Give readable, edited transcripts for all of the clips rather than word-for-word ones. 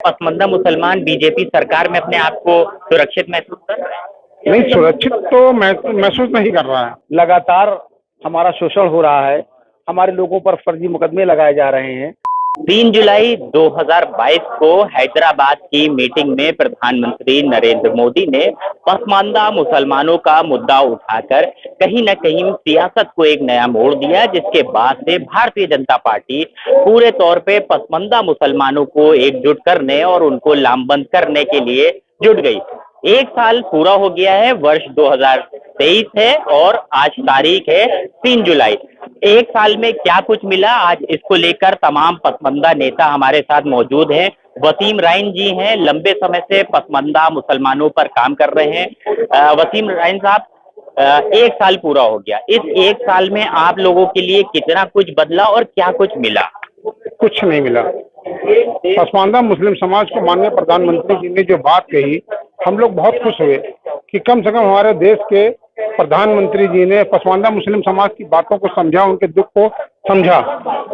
पसमानदा मुसलमान बीजेपी सरकार में अपने आप को सुरक्षित महसूस कर रहे हैं? नहीं, सुरक्षित तो महसूस नहीं कर रहा है। लगातार हमारा शोषण हो रहा है, हमारे लोगों पर फर्जी मुकदमे लगाए जा रहे हैं। 3 जुलाई 2022 को हैदराबाद की मीटिंग में प्रधानमंत्री नरेंद्र मोदी ने पसमानदा मुसलमानों का मुद्दा उठाकर कहीं न कहीं सियासत को एक नया मोड़ दिया, जिसके बाद से भारतीय जनता पार्टी पूरे तौर पे पसमानदा मुसलमानों को एकजुट करने और उनको लामबंद करने के लिए जुट गई। 1 साल पूरा हो गया है, वर्ष 2023 है और आज तारीख है 3 जुलाई। 1 साल में क्या कुछ मिला, आज इसको लेकर तमाम पसमानदा नेता हमारे साथ मौजूद हैं। वसीम राइन जी हैं, लंबे समय से पसमानदा मुसलमानों पर काम कर रहे हैं। वसीम राइन साहब, 1 साल पूरा हो गया, इस 1 साल में आप लोगों के लिए कितना कुछ बदला और क्या कुछ मिला? कुछ नहीं मिला। पसमानदा मुस्लिम समाज को माननीय प्रधानमंत्री जी ने जो बात कही, हम लोग बहुत खुश हुए कि कम से कम हमारे देश के प्रधानमंत्री जी ने पसमानदा मुस्लिम समाज की बातों को समझा, उनके दुख को समझा।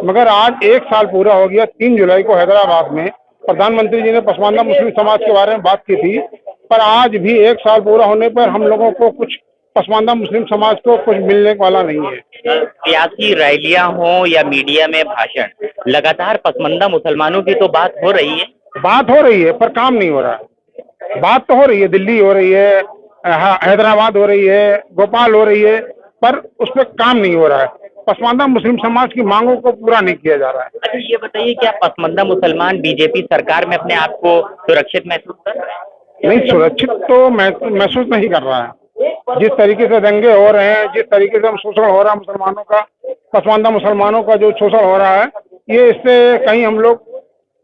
मगर आज 1 साल पूरा हो गया। 3 जुलाई को हैदराबाद में प्रधानमंत्री जी ने पसमानदा मुस्लिम समाज के बारे में बात की थी, पर आज भी 1 साल पूरा होने पर हम लोगों को कुछ, पसमानदा मुस्लिम समाज को कुछ मिलने वाला नहीं है। सियासी रैलियां हों या मीडिया में भाषण, लगातार पसमानदा मुसलमानों की तो बात हो रही है। बात हो रही है पर काम नहीं हो रहा है। बात तो हो रही है, दिल्ली हो रही है, हैदराबाद हो रही है, भोपाल हो रही है, पर उस पर काम नहीं हो रहा है। पसमानदा मुस्लिम समाज की मांगों को पूरा नहीं किया जा रहा है। अच्छा, ये बताइए, क्या पसमानदा मुसलमान बीजेपी सरकार में अपने आप को सुरक्षित महसूस कर रहे हैं? नहीं, सुरक्षित तो महसूस नहीं कर रहा है। जिस तरीके से दंगे हो रहे हैं, जिस तरीके से शोषण हो रहा है मुसलमानों का, पसमानदा मुसलमानों का जो शोषण हो रहा है, ये इससे कहीं हम लोग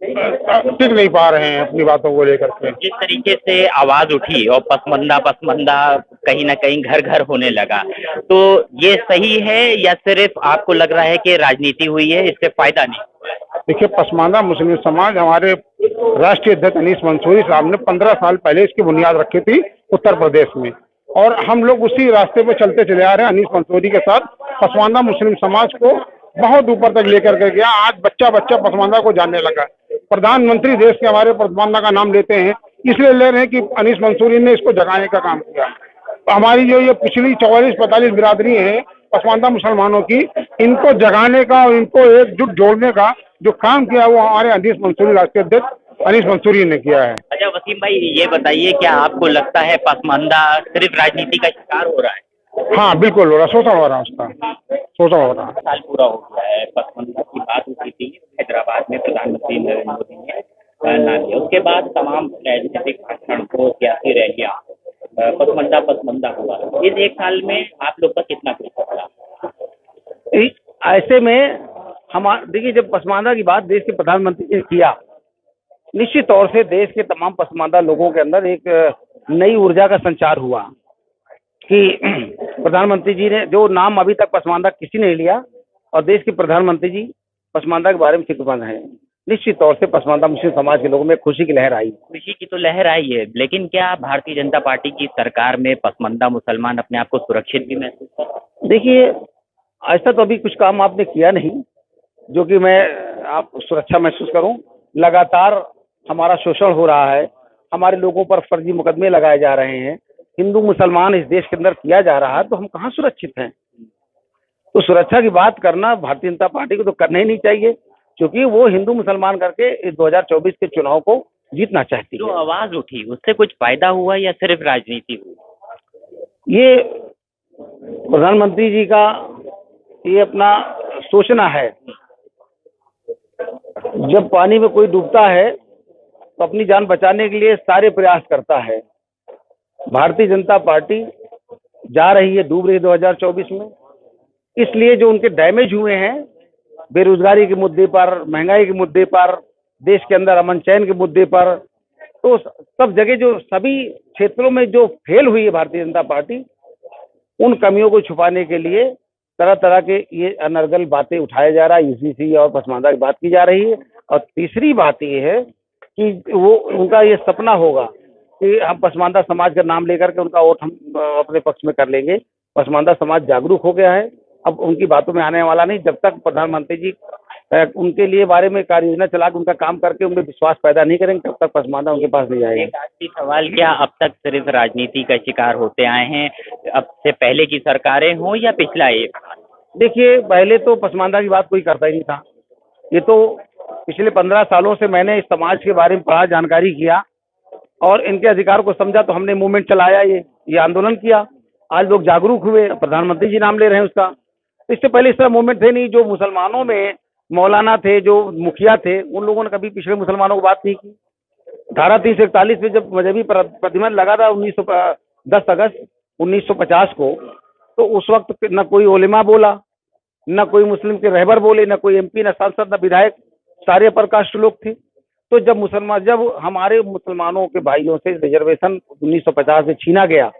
टिक नहीं पा रहे हैं अपनी बातों को लेकर के। जिस तरीके से आवाज उठी और पसमानदा पसमानदा कहीं ना कहीं घर घर होने लगा, तो ये सही है या सिर्फ आपको लग रहा है कि राजनीति हुई है, इससे फायदा नहीं हुआ है? देखिए, पसमानदा मुस्लिम समाज, हमारे राष्ट्रीय अध्यक्ष अनीस मंसूरी साहब ने 15 साल पहले इसकी बुनियाद रखी थी उत्तर प्रदेश में, और हम लोग उसी रास्ते पे चलते चले आ रहे हैं। अनीस मंसूरी के साथ पसमानदा मुस्लिम समाज को बहुत ऊपर तक लेकर के गया। आज बच्चा बच्चा पसमानदा को जानने लगा। प्रधानमंत्री देश के हमारे पसमानदा का नाम लेते हैं, इसलिए ले रहे हैं कि अनीस मंसूरी ने इसको जगाने का काम किया। हमारी जो ये पिछली 44-45 बिरादरी है पसमानदा मुसलमानों की, इनको जगाने का और इनको एकजुट जोड़ने का जो काम किया, वो हमारे अनीस मंसूरी, राष्ट्रीय अध्यक्ष अनीस मंसूरी ने किया है। अच्छा वसीम भाई, ये बताइए, क्या आपको लगता है पसमानदा सिर्फ राजनीति का शिकार हो रहा है? हाँ बिल्कुल हो रहा, शोषण हो रहा है, उसका शोषण हो रहा है। साल पूरा हो गया है, पसमानदा की बात उठी थी हैदराबाद में, प्रधानमंत्री नरेंद्र मोदी ने नाम लिया। उसके बाद तमाम राजनीतिक भाषण को, सियासी रैलियां, पसमानदा पसमानदा हुआ। इस 1 साल में आप लोग का कितना कुछ बदला? ऐसे में हम देखिए, जब पसमानदा की बात देश के प्रधानमंत्री ने किया, निश्चित तौर से देश के तमाम पसमानदा लोगों के अंदर एक नई ऊर्जा का संचार हुआ कि प्रधानमंत्री जी ने, जो नाम अभी तक पसमानदा किसी ने लिया, और देश के प्रधानमंत्री जी पसमानदा के बारे में फिक्रमंद हैं, निश्चित तौर से पसमानदा मुस्लिम समाज के लोगों में खुशी की लहर आई। खुशी की तो लहर आई है, लेकिन क्या भारतीय जनता पार्टी की सरकार में पसमानदा मुसलमान अपने आप को सुरक्षित भी महसूस कर रहे हैं? देखिए, ऐसा तो अभी कुछ काम आपने किया नहीं जो कि मैं आप सुरक्षा महसूस करूं। लगातार हमारा शोषण हो रहा है, हमारे लोगों पर फर्जी मुकदमे लगाए जा रहे हैं, हिंदू मुसलमान इस देश के अंदर किया जा रहा है, तो हम कहाँ सुरक्षित हैं? तो सुरक्षा की बात करना भारतीय जनता पार्टी को तो करना ही नहीं चाहिए, क्योंकि वो हिंदू मुसलमान करके इस 2024 के चुनाव को जीतना चाहती है। जो आवाज उठी, उससे कुछ फायदा हुआ या सिर्फ राजनीति हुई? ये प्रधानमंत्री जी का ये अपना सोचना है। जब पानी में कोई डूबता है तो अपनी जान बचाने के लिए सारे प्रयास करता है। भारतीय जनता पार्टी जा रही है, डूब रही है 2024 में, इसलिए जो उनके डैमेज हुए हैं बेरोजगारी के मुद्दे पर, महंगाई के मुद्दे पर, देश के अंदर अमन चैन के मुद्दे पर, तो सब जगह जो सभी क्षेत्रों में जो फेल हुई है भारतीय जनता पार्टी, उन कमियों को छुपाने के लिए तरह तरह के ये अनर्गल बातें उठाया जा रहा है। यूसीसी और पसमानदा की बात की जा रही है। और तीसरी बात ये है कि वो उनका ये सपना होगा कि हम पसमानदा समाज का नाम लेकर के उनका वोट हम अपने पक्ष में कर लेंगे। पसमानदा समाज जागरूक हो गया है, अब उनकी बातों में आने वाला नहीं। जब तक प्रधानमंत्री जी उनके लिए बारे में कार्य योजना चला के उनका काम करके उनमें विश्वास पैदा नहीं करेंगे तब तक पसमानदा उनके पास नहीं जाएगा। एक आखिरी सवाल, क्या अब तक सिर्फ राजनीति का शिकार होते आए हैं, अब से पहले की सरकारें हों या पिछला एक? देखिए, पहले तो पसमानदा की बात कोई करता ही नहीं था। ये तो पिछले 15 सालों से मैंने इस समाज के बारे में पढ़ा, जानकारी किया और इनके अधिकार को समझा, तो हमने मूवमेंट चलाया, ये आंदोलन किया। आज लोग जागरूक हुए, प्रधानमंत्री जी नाम ले रहे हैं उसका। तो इससे पहले इस तरह मूवमेंट थे नहीं। जो मुसलमानों में मौलाना थे, जो मुखिया थे, उन लोगों ने कभी पिछड़े मुसलमानों को बात नहीं की। धारा 341 में जब मजहबी प्रतिबंध लगा था 10 अगस्त 1950 को, तो उस वक्त न कोई उलेमा बोला, न कोई मुस्लिम के रहबर बोले, न कोई एमपी, न सांसद, न विधायक, सारे अपर कास्ट लोग थे। तो जब हमारे मुसलमानों के भाइयों से रिजर्वेशन 1950 में छीना गया,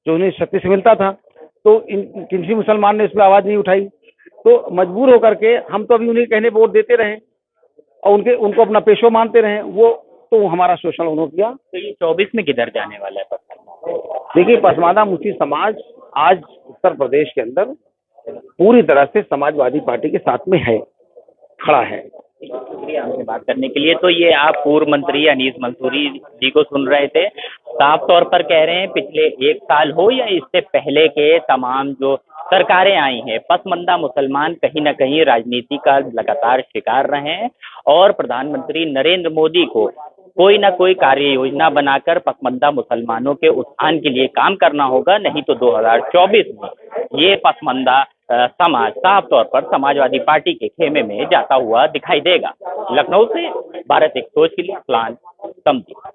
जो 1936 मिलता था, तो किसी मुसलमान ने इस पर आवाज नहीं उठाई। तो मजबूर होकर के हम तो अभी उन्हीं कहने वोट देते रहे और उनको अपना पेशो मानते रहे। वो तो हमारा शोषण उन्होंने किया। तो ये 24 में किधर जाने वाला है पसमानदा? देखिए, पसमानदा मुस्लिम समाज आज उत्तर प्रदेश के अंदर पूरी तरह से समाजवादी पार्टी के साथ में है, खड़ा है। शुक्रिया हमसे बात करने के लिए। तो ये आप पूर्व मंत्री अनीस मंसूरी जी को सुन रहे थे। साफ तौर पर कह रहे हैं, पिछले 1 साल हो या इससे पहले के तमाम जो सरकारें आई हैं, पसमानदा मुसलमान कहीं ना कहीं राजनीति का लगातार शिकार रहे हैं और प्रधानमंत्री नरेंद्र मोदी को कोई ना कोई कार्य योजना बनाकर पसमानदा मुसलमानों के उत्थान के लिए काम करना होगा, नहीं तो 2024 में ये पसमानदा समाज साफ तौर पर समाजवादी पार्टी के खेमे में जाता हुआ दिखाई देगा। लखनऊ से भारत एक सोच के लिए प्लान समझी।